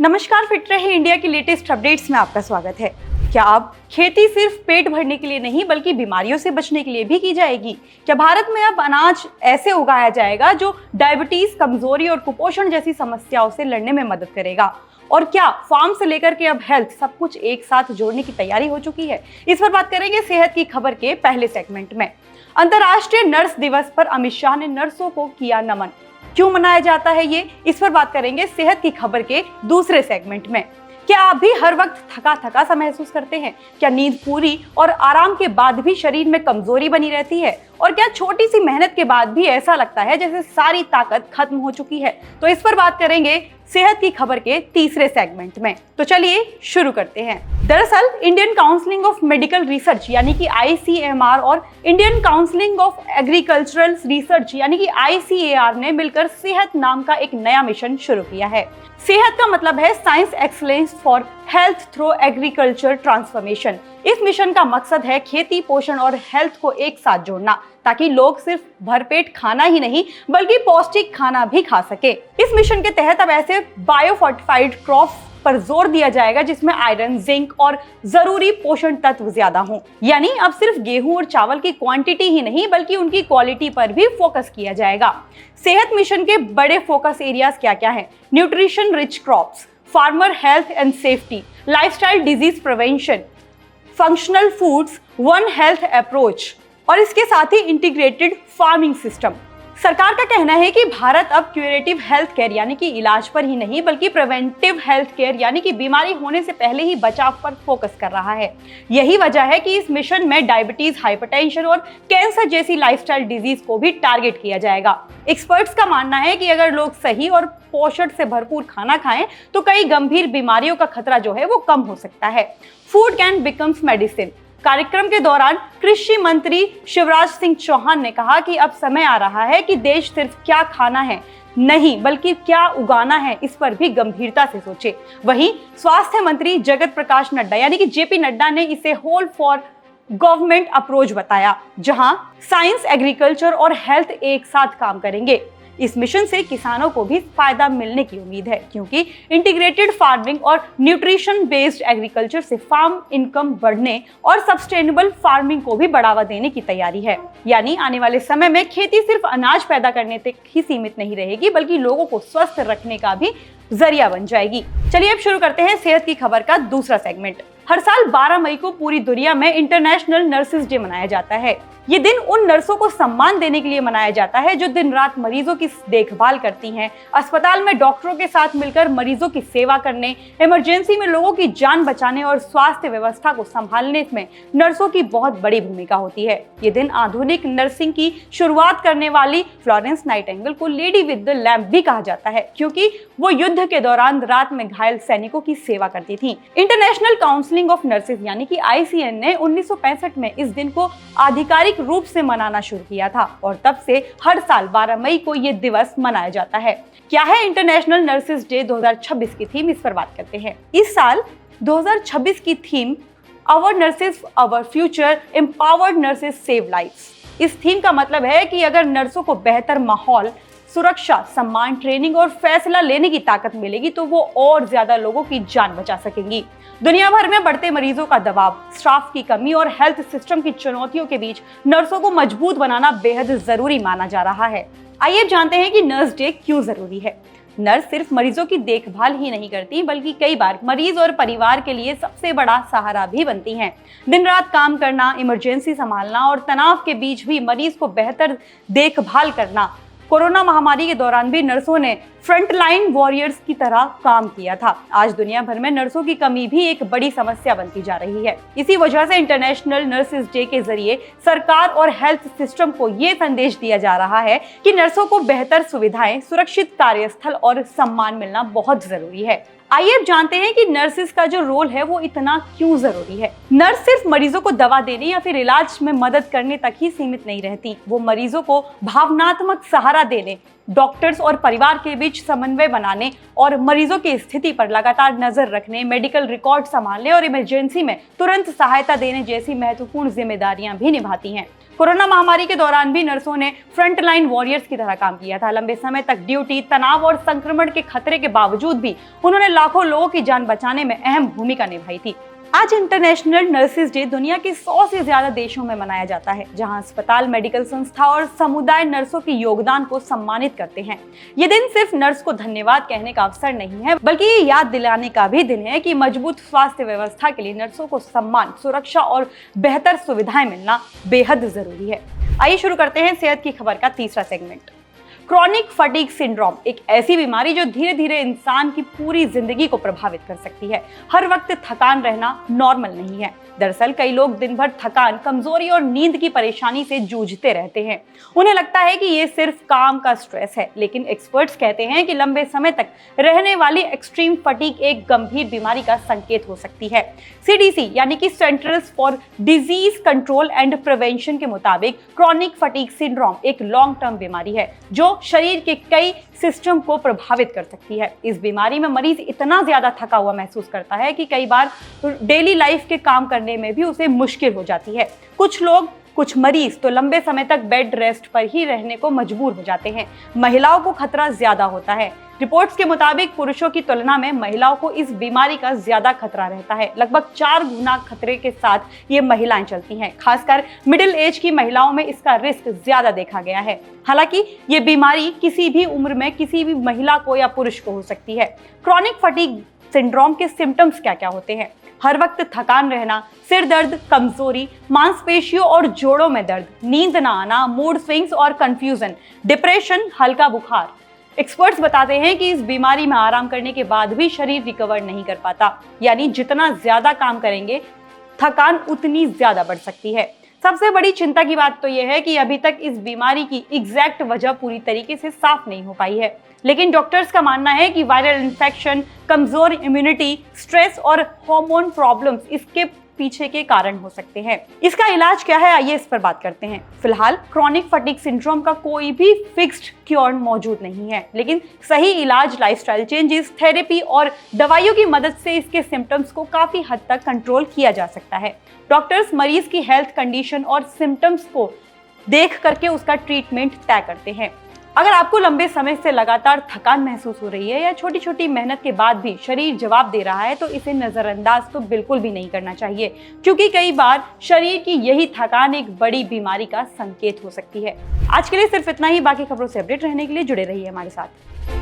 नमस्कार, फिट रहे इंडिया की लेटेस्ट अपडेट्स में आपका स्वागत है। क्या अब खेती सिर्फ पेट भरने के लिए नहीं बल्कि बीमारियों से बचने के लिए भी की जाएगी? क्या भारत में अब अनाज ऐसे उगाया जाएगा जो डायबिटीज, कमजोरी और कुपोषण जैसी समस्याओं से लड़ने में मदद करेगा? और क्या फार्म से लेकर के अब हेल्थ सब कुछ एक साथ जोड़ने की तैयारी हो चुकी है? इस पर बात करेंगे सेहत की खबर के पहले सेगमेंट में। अंतर्राष्ट्रीय नर्स दिवस पर अमित शाह ने नर्सों को किया नमन। क्यों मनाया जाता है ये, इस पर बात करेंगे सेहत की खबर के दूसरे सेगमेंट में। क्या आप भी हर वक्त थका थका सा महसूस करते हैं? क्या नींद पूरी और आराम के बाद भी शरीर में कमजोरी बनी रहती है? और क्या छोटी सी मेहनत के बाद भी ऐसा लगता है जैसे सारी ताकत खत्म हो चुकी है? तो इस पर बात करेंगे सेहत की खबर के तीसरे सेगमेंट में। तो चलिए शुरू करते हैं। दरअसल Indian council of medical research यानी कि ICMR और Indian council of agricultural research यानी कि ICAR ने मिलकर सेहत नाम का एक नया मिशन शुरू किया है। सेहत का मतलब है science excellence for health through agriculture transformation. इस मिशन का मकसद है खेती, पोषण और हेल्थ को एक साथ जोड़ना, ताकि लोग सिर्फ भरपेट खाना ही नहीं बल्कि पौष्टिक खाना भी खा सके। इस मिशन के तहत अब ऐसे बायोफोर्टिफाइड क्रॉप्स पर जोर दिया जाएगा जिसमें आयरन, जिंक और जरूरी पोषण तत्व ज्यादा हों। यानी अब सिर्फ गेहूं और चावल की क्वांटिटी ही नहीं बल्कि उनकी क्वालिटी पर भी फोकस किया जाएगा। सेहत मिशन के बड़े फोकस एरियाज क्या क्या हैं? Nutrition rich crops, farmer health and safety, lifestyle disease prevention, functional foods, one health approach और इसके साथ ही इंटीग्रेटेड फार्मिंग सिस्टम। सरकार का कहना है कि भारत अब क्यूरेटिव हेल्थ केयर यानी कि इलाज पर ही नहीं बल्कि प्रिवेंटिव हेल्थ केयर यानी कि बीमारी होने से पहले ही बचाव पर फोकस कर रहा है। यही वजह है कि इस मिशन में डायबिटीज, हाइपरटेंशन और कैंसर जैसी लाइफस्टाइल डिजीज को भी टारगेट किया जाएगा। एक्सपर्ट्स का मानना है कि अगर लोग सही और पोषण से भरपूर खाना खाएं तो कई गंभीर बीमारियों का खतरा जो है वो कम हो सकता है। Food can becomes medicine. कार्यक्रम के दौरान कृषि मंत्री शिवराज सिंह चौहान ने कहा कि अब समय आ रहा है कि देश सिर्फ क्या खाना है नहीं बल्कि क्या उगाना है इस पर भी गंभीरता से सोचे। वहीं स्वास्थ्य मंत्री जगत प्रकाश नड्डा यानी कि JP नड्डा ने इसे होल फॉर गवर्नमेंट अप्रोच बताया, जहां साइंस, एग्रीकल्चर और हेल्थ एक साथ काम करेंगे। इस मिशन से किसानों को भी फायदा मिलने की उम्मीद है, क्योंकि इंटीग्रेटेड फार्मिंग और न्यूट्रिशन बेस्ड एग्रीकल्चर से फार्म इनकम बढ़ने और सस्टेनेबल फार्मिंग को भी बढ़ावा देने की तैयारी है। यानी आने वाले समय में खेती सिर्फ अनाज पैदा करने तक ही सीमित नहीं रहेगी बल्कि लोगों को स्वस्थ रखने का भी जरिया बन जाएगी। चलिए अब शुरू करते हैं सेहत की खबर का दूसरा सेगमेंट। हर साल 12 मई को पूरी दुनिया में इंटरनेशनल नर्सेज डे मनाया जाता है। ये दिन उन नर्सों को सम्मान देने के लिए मनाया जाता है जो दिन रात मरीजों की देखभाल करती हैं, अस्पताल में डॉक्टरों के साथ मिलकर मरीजों की सेवा करने, इमरजेंसी में लोगों की जान बचाने और स्वास्थ्य व्यवस्था को संभालने में नर्सों की बहुत बड़ी भूमिका होती है। ये दिन आधुनिक नर्सिंग की शुरुआत करने वाली फ्लोरेंस नाइटिंगेल को लेडी विद द लैम्प भी कहा जाता है, क्योंकि वो युद्ध के दौरान रात में घायल सैनिकों की सेवा करती थी। इंटरनेशनल काउंसिल ऑफ नर्सेज यानी कि ICN ने 1965 में इस दिन को आधिकारिक रूप से मनाना शुरू किया था और तब से हर साल 12 मई को ये दिवस मनाया जाता है। क्या है इंटरनेशनल नर्सेज डे 2026 की थीम, इस पर बात करते हैं। इस साल 2026 की theme our nurses our future, empowered nurses save lives. इस थीम का मतलब है कि अगर नर्सों को बेहतर माहौल, सुरक्षा, सम्मान, ट्रेनिंग और फैसला लेने की ताकत मिलेगी तो वो और ज्यादा लोगों की जान बचा सकेंगी। दुनिया भर में बढ़ते मरीजों का दबाव, स्टाफ की कमी और हेल्थ सिस्टम की चुनौतियों के बीच नर्सों को मजबूत बनाना बेहद जरूरी माना जा रहा है। आइए जानते हैं कि नर्स डे क्यों जरूरी है। नर्स सिर्फ मरीजों की देखभाल ही नहीं करती बल्कि कई बार मरीज और परिवार के लिए सबसे बड़ा सहारा भी बनती हैं। दिन रात काम करना, इमरजेंसी संभालना और तनाव के बीच भी मरीज को बेहतर देखभाल करना। कोरोना महामारी के दौरान भी नर्सों ने फ्रंटलाइन वॉरियर्स की तरह काम किया था। आज दुनिया भर में नर्सों की कमी भी एक बड़ी समस्या बनती जा रही है। इसी वजह से इंटरनेशनल नर्सेज डे के जरिए सरकार और हेल्थ सिस्टम को ये संदेश दिया जा रहा है कि नर्सों को बेहतर सुविधाएं, सुरक्षित कार्यस्थल और सम्मान मिलना बहुत जरूरी है। आइए अब जानते हैं कि नर्सेज का जो रोल है वो इतना क्यों जरूरी है। नर्स सिर्फ मरीजों को दवा देने या फिर इलाज में मदद करने तक ही सीमित नहीं रहती, वो मरीजों को भावनात्मक सहारा देने, डॉक्टर्स और परिवार के बीच समन्वय बनाने और मरीजों की स्थिति पर लगातार नजर रखने, मेडिकल रिकॉर्ड संभालने और इमरजेंसी में तुरंत सहायता देने जैसी महत्वपूर्ण जिम्मेदारियां भी निभाती हैं। कोरोना महामारी के दौरान भी नर्सों ने फ्रंटलाइन वॉरियर्स की तरह काम किया था। लंबे समय तक ड्यूटी, तनाव और संक्रमण के खतरे के बावजूद भी उन्होंने लाखों लोगों की जान बचाने में अहम भूमिका निभाई थी। आज इंटरनेशनल नर्सेज डे दुनिया के 100 से ज्यादा देशों में मनाया जाता है, जहां अस्पताल, मेडिकल संस्था और समुदाय नर्सों के योगदान को सम्मानित करते हैं। ये दिन सिर्फ नर्स को धन्यवाद कहने का अवसर नहीं है, बल्कि ये याद दिलाने का भी दिन है कि मजबूत स्वास्थ्य व्यवस्था के लिए नर्सों को सम्मान, सुरक्षा और बेहतर सुविधाएं मिलना बेहद जरूरी है। आइए शुरू करते हैं सेहत की खबर का तीसरा सेगमेंट। क्रॉनिक फटीग सिंड्रोम एक ऐसी बीमारी जो धीरे धीरे इंसान की पूरी जिंदगी को प्रभावित कर सकती है। हर वक्त थकान रहना नॉर्मल नहीं है। दरअसल कई लोग दिन भर थकान, कमजोरी और नींद की परेशानी से जूझते रहते हैं। उन्हें लगता है कि ये सिर्फ काम का स्ट्रेस है, लेकिन एक्सपर्ट्स कहते हैं कि लंबे समय तक रहने वाली एक्सट्रीम फटीग एक गंभीर बीमारी का संकेत हो सकती है। CDC यानी कि centres for disease control and prevention के मुताबिक क्रॉनिक फटीग सिंड्रोम एक लॉन्ग टर्म बीमारी है जो शरीर के कई सिस्टम को प्रभावित कर सकती है। इस बीमारी में मरीज इतना ज्यादा थका हुआ महसूस करता है कि कई बार डेली लाइफ के काम करने में भी उसे मुश्किल हो जाती है। कुछ मरीज तो लंबे समय तक बेड रेस्ट पर ही रहने को मजबूर हो जाते हैं। महिलाओं को खतरा ज्यादा होता है। रिपोर्ट्स के मुताबिक पुरुषों की तुलना में महिलाओं को इस बीमारी का ज्यादा खतरा रहता है। लगभग 4 गुना खतरे के साथ ये महिलाएं चलती हैं। खासकर मिडिल एज की महिलाओं में इसका रिस्क ज्यादा देखा गया है। हालांकि ये बीमारी किसी भी उम्र में किसी भी महिला को या पुरुष को हो सकती है। क्रॉनिक फटीग सिंड्रोम के सिम्टम्स क्या-क्या होते हैं? हर वक्त थकान रहना, सिर दर्द, कमजोरी, मांसपेशियों और जोड़ों में दर्द, नींद न आना, मूड स्विंग्स और कंफ्यूजन, डिप्रेशन, हल्का बुखार। एक्सपर्ट्स बताते हैं कि इस बीमारी में आराम करने के बाद भी शरीर रिकवर नहीं कर पाता, यानी जितना ज्यादा काम करेंगे थकान उतनी ज्यादा बढ़ सकती है। सबसे बड़ी चिंता की बात तो यह है कि अभी तक इस बीमारी की एग्जैक्ट वजह पूरी तरीके से साफ नहीं हो पाई है, लेकिन डॉक्टर्स का मानना है कि वायरल इन्फेक्शन, कमजोर इम्यूनिटी, स्ट्रेस और हार्मोन प्रॉब्लम्स इसके पीछे के कारण हो सकते हैं। इसका इलाज क्या है, आइए इस पर बात करते हैं। फिलहाल क्रॉनिक फटीग सिंड्रोम का कोई भी फिक्स्ड क्योर मौजूद नहीं है, लेकिन सही इलाज, लाइफस्टाइल चेंजेस, थेरेपी और दवाइयों की मदद से इसके सिम्टम्स को काफी हद तक कंट्रोल किया जा सकता है। डॉक्टर्स मरीज की हेल्थ कंडीशन और सिम्टम्स को देख करके उसका ट्रीटमेंट तय करते हैं। अगर आपको लंबे समय से लगातार थकान महसूस हो रही है या छोटी छोटी मेहनत के बाद भी शरीर जवाब दे रहा है, तो इसे नजरअंदाज तो बिल्कुल भी नहीं करना चाहिए, क्योंकि कई बार शरीर की यही थकान एक बड़ी बीमारी का संकेत हो सकती है। आज के लिए सिर्फ इतना ही। बाकी खबरों से अपडेट रहने के लिए जुड़े रहिए हमारे साथ।